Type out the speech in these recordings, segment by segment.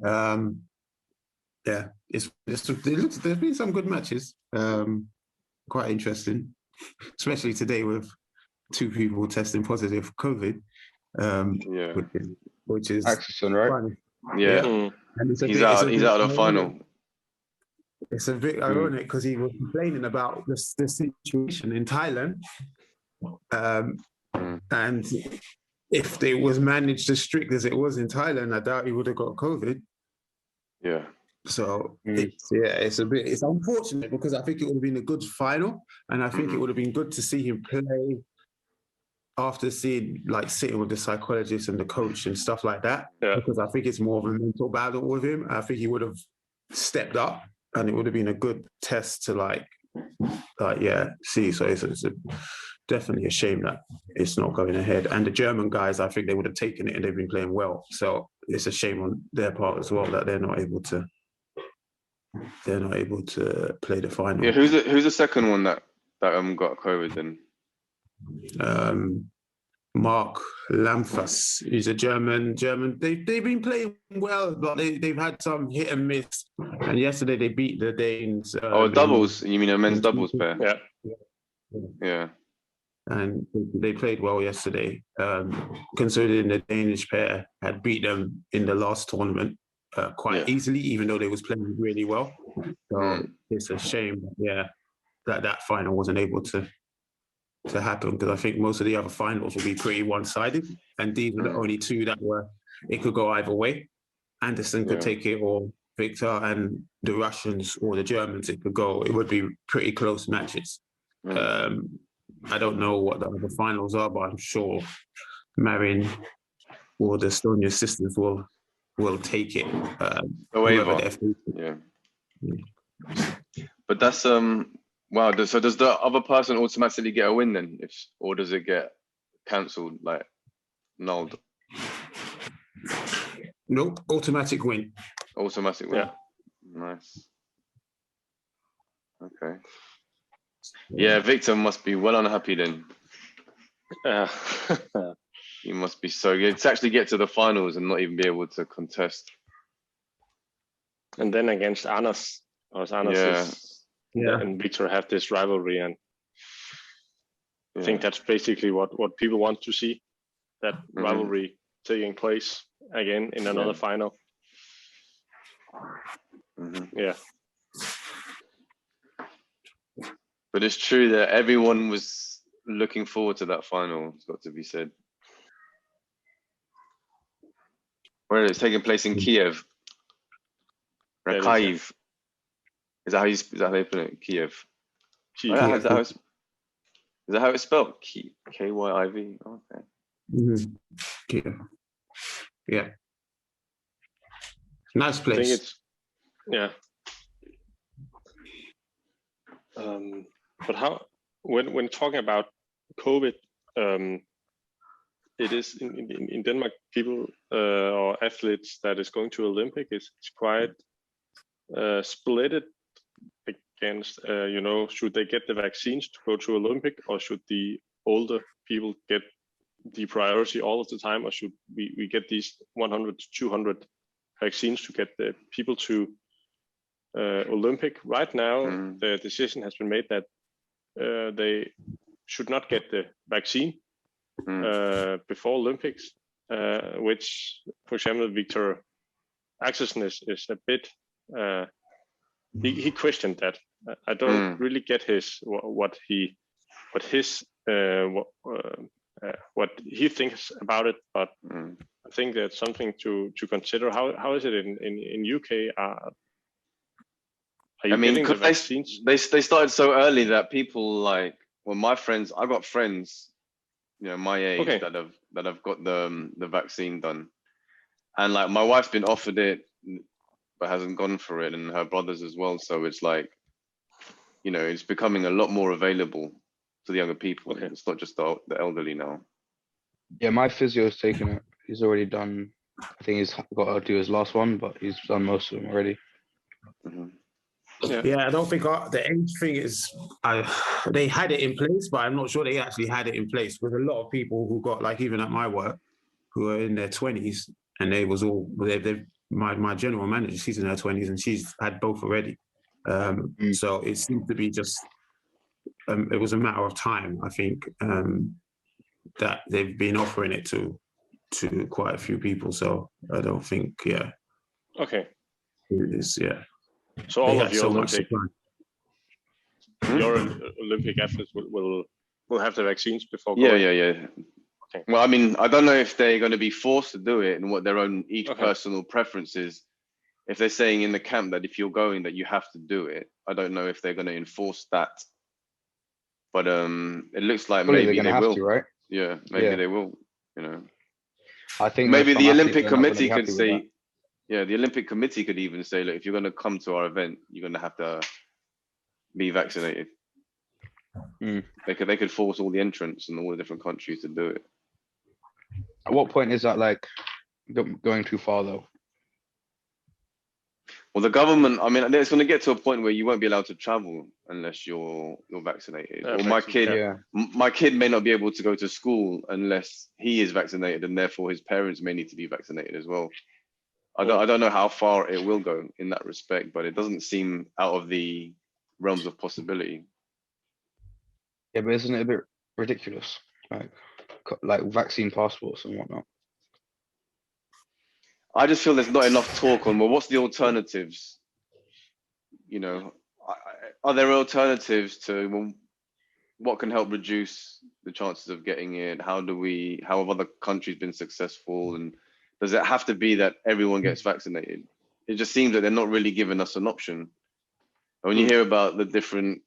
Yeah, there's been some good matches. Quite interesting, especially today with 2 people testing positive for COVID. Which is Axelson, right? funny. Yeah. And He's out of the final. It's a bit ironic because he was complaining about the situation in Thailand. And if it was managed as strict as it was in Thailand, I doubt he would have got COVID. Yeah. So it's unfortunate because I think it would have been a good final, and I think it would have been good to see him play after sitting with the psychologist and the coach and stuff like that. Yeah. Because I think it's more of a mental battle with him. I think he would have stepped up, and it would have been a good test to see. So it's definitely a shame that it's not going ahead. And the German guys, I think they would have taken it, and they've been playing well. So it's a shame on their part as well that they're not able to play the final. Yeah, who's the second one that got COVID then? Mark Lamphus. He's a German. They've been playing well, but they've had some hit and miss. And yesterday they beat the Danes. Doubles? You mean a men's doubles pair? Yeah. And they played well yesterday, considering the Danish pair had beat them in the last tournament quite easily, even though they was playing really well. So it's a shame, that final wasn't able to happen, because I think most of the other finals will be pretty one-sided, and these were the only 2 that it could go either way. Anderson could take it, or Victor, and the Russians or the Germans, it would be pretty close matches. I don't know what the other finals are, but I'm sure Marin or the Estonia sisters will take it. But that's wow. So does the other person automatically get a win then, or does it get cancelled, like nulled? Nope, automatic win. Automatic win. Yeah. Nice. Okay. Yeah, Victor must be well unhappy then. He must be so good to actually get to the finals and not even be able to contest. And then against Anders, and Victor have this rivalry, and I think that's basically what people want to see, that rivalry taking place again in another final. Yeah. But it's true that everyone was looking forward to that final, it's got to be said. Where it's taking place in Kiev. Rakhiv. Is that how you put it? Kiev. Is that how it's spelled? K-Y-I-V. Okay. Kiev. Yeah. Nice place. I think it's but how when talking about COVID, it is in Denmark, people or athletes that is going to Olympic is quite split against should they get the vaccines to go to Olympic, or should the older people get the priority all of the time, or should we get these 100 to 200 vaccines to get the people to Olympic? Right now, the decision has been made that they should not get the vaccine before Olympics, which, for example, Victor Axelsen is a bit. He questioned that. I don't really get what he thinks about it, but I think that's something to consider. How is it in UK? Are you getting the vaccines? They started so early that people my friends. I got friends, my age that have got the vaccine done, and my wife's been offered it but hasn't gone for it, and her brothers as well. So it's it's becoming a lot more available to the younger people. It's not just the elderly now. Yeah, my physio's taken it. He's already done. I think he's got to do his last one, but he's done most of them already. Yeah, I don't think the age thing is. They had it in place, but I'm not sure they actually had it in place. With a lot of people who got, even at my work, who are in their 20s, and they've my general manager, she's in her 20s and she's had both already. So it seems to be just, it was a matter of time, I think, that they've been offering it to quite a few people. So I don't think, Okay. it is, So They all had of your so much Olympic, supply. your Olympic athletes will have the vaccines before Yeah, going. yeah. Okay. Well, I mean, I don't know if they're going to be forced to do it and what their own each personal preference is. If they're saying in the camp that if you're going that you have to do it, I don't know if they're going to enforce that. But it looks like maybe they will. To, right? Yeah, maybe they will. You know, I think maybe the Olympic they're not gonna be Committee could happy with that. say, yeah, the Olympic Committee could even say, look, if you're going to come to our event, you're going to have to be vaccinated. They could force all the entrants in all the different countries to do it. At what point is that like going too far though? Well, the government, I mean, it's going to get to a point where you won't be allowed to travel unless you're vaccinated. Or my kid may not be able to go to school unless he is vaccinated, and therefore his parents may need to be vaccinated as well. I don't know how far it will go in that respect, but it doesn't seem out of the realms of possibility. Yeah, but isn't it a bit ridiculous? Like vaccine passports and whatnot. I just feel there's not enough talk on, well, what's the alternatives? You know, are there alternatives to, well, what can help reduce the chances of getting it? How have other countries been successful? And does it have to be that everyone gets vaccinated? It just seems that they're not really giving us an option. When you hear about the different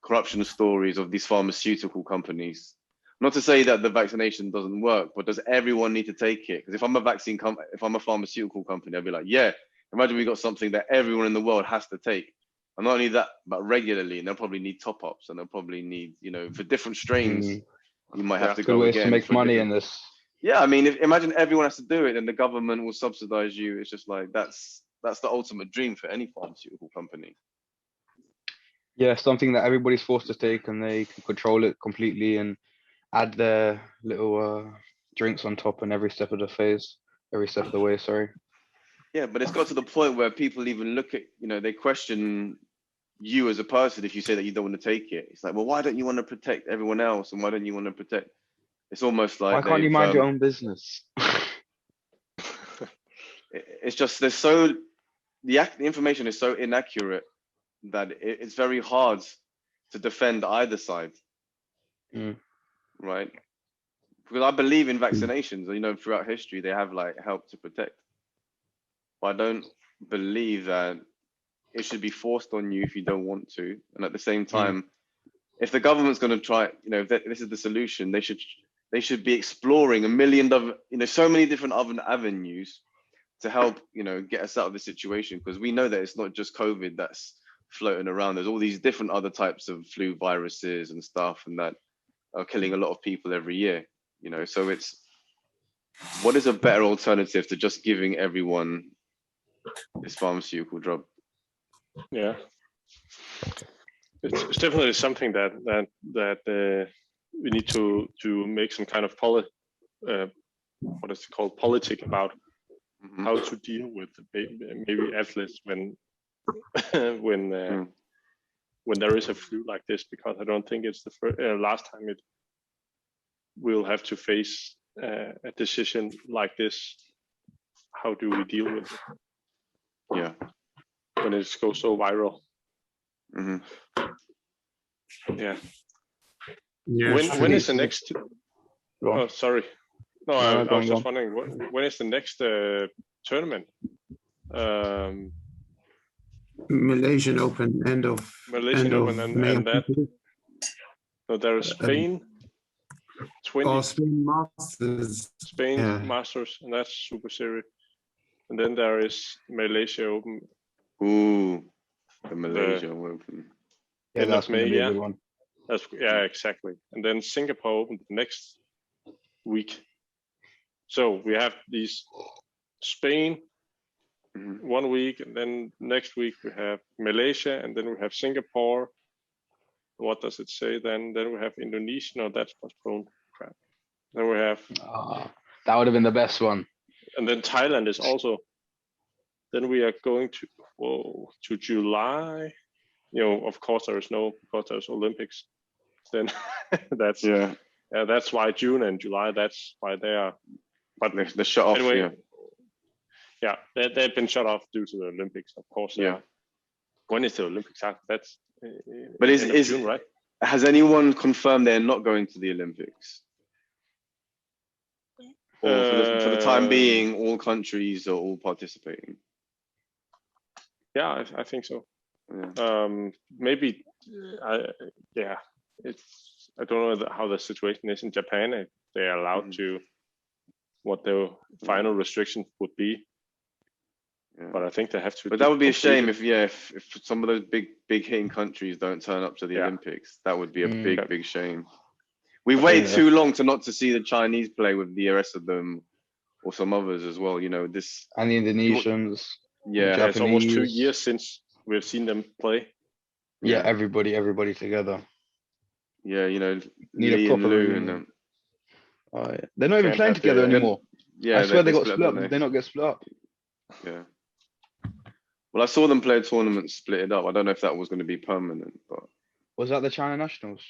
corruption stories of these pharmaceutical companies, not to say that the vaccination doesn't work, but does everyone need to take it? Because if I'm a pharmaceutical company, I'd be like, yeah, imagine we got something that everyone in the world has to take. And not only that, but regularly, and they'll probably need top-ups, and they'll probably need, you know, for different strains, you might have to go ways again. To make money in this. Yeah, I mean, imagine everyone has to do it, and the government will subsidize you. It's just like, that's the ultimate dream for any pharmaceutical company. Yeah, something that everybody's forced to take, and they can control it completely and add their little drinks on top in every step of the way, sorry. Yeah, but it's got to the point where people even look at, you know, they question you as a person if you say that you don't want to take it. It's like, well, why don't you want to protect everyone else? And why don't you want to protect? It's almost like, why can't you mind your own business? It's just, the information is so inaccurate that it's very hard to defend either side. Right? Because I believe in vaccinations, you know, throughout history, they have like helped to protect. But I don't believe that it should be forced on you if you don't want to. And at the same time, if the government's going to try, you know, if this is the solution, they should be exploring so many different other avenues to help, you know, get us out of the situation. Because we know that it's not just COVID that's floating around. There's all these different other types of flu viruses and stuff, and that are killing a lot of people every year, you know. So what is a better alternative to just giving everyone this pharmaceutical drug? Yeah, it's definitely something that we need to make some kind of what is it called, politic about how to deal with maybe athletes when when there is a flu like this, because I don't think it's the last time we'll have to face a decision like this. How do we deal with it? Yeah. When it goes so viral. Yeah. When is the next? Oh, sorry. No, I was just wondering when is the next tournament? Malaysian Open, Malaysian Open, and that. So there is Spain. 20. Spain Masters. Spain Masters, and that's Super Series. And then there is Malaysia Open. Ooh, the Malaysia Open. Yeah, that's May, a good one. Exactly. And then Singapore Open next week. So we have these Spain 1 week, and then next week we have Malaysia, and then we have Singapore. What does it say then? Then we have Indonesia. No, that's postponed. Crap. Then we have. That would have been the best one. And then Thailand is also Then we are going to July. Of course there is no, because there's Olympics. Then that's that's why June and July. That's why they are. But the shut off. Anyway, they've been shut off due to the Olympics, of course. When is the Olympics? That's but is June, right? Has anyone confirmed they're not going to the Olympics? Or for the time being, all countries are all participating. Yeah, I think so. Maybe, it's, I don't know how the situation is in Japan, if they're allowed to, what the final restriction would be. But I think they have to. But that would be a shame if some of those big hitting countries don't turn up to the Olympics. That would be a big shame. We've waited too long to see the Chinese play with the rest of them, or some others as well. This and the Indonesians. Yeah, it's almost 2 years since we've seen them play. Yeah, everybody together. Yeah, Need Lee a proper and Lou reunion. and them. They're not even playing together anymore. Yeah, I swear they got split split up, up. They not get split up. Yeah. Well, I saw them play a tournament, split it up. I don't know if that was going to be permanent, but Was that the China Nationals?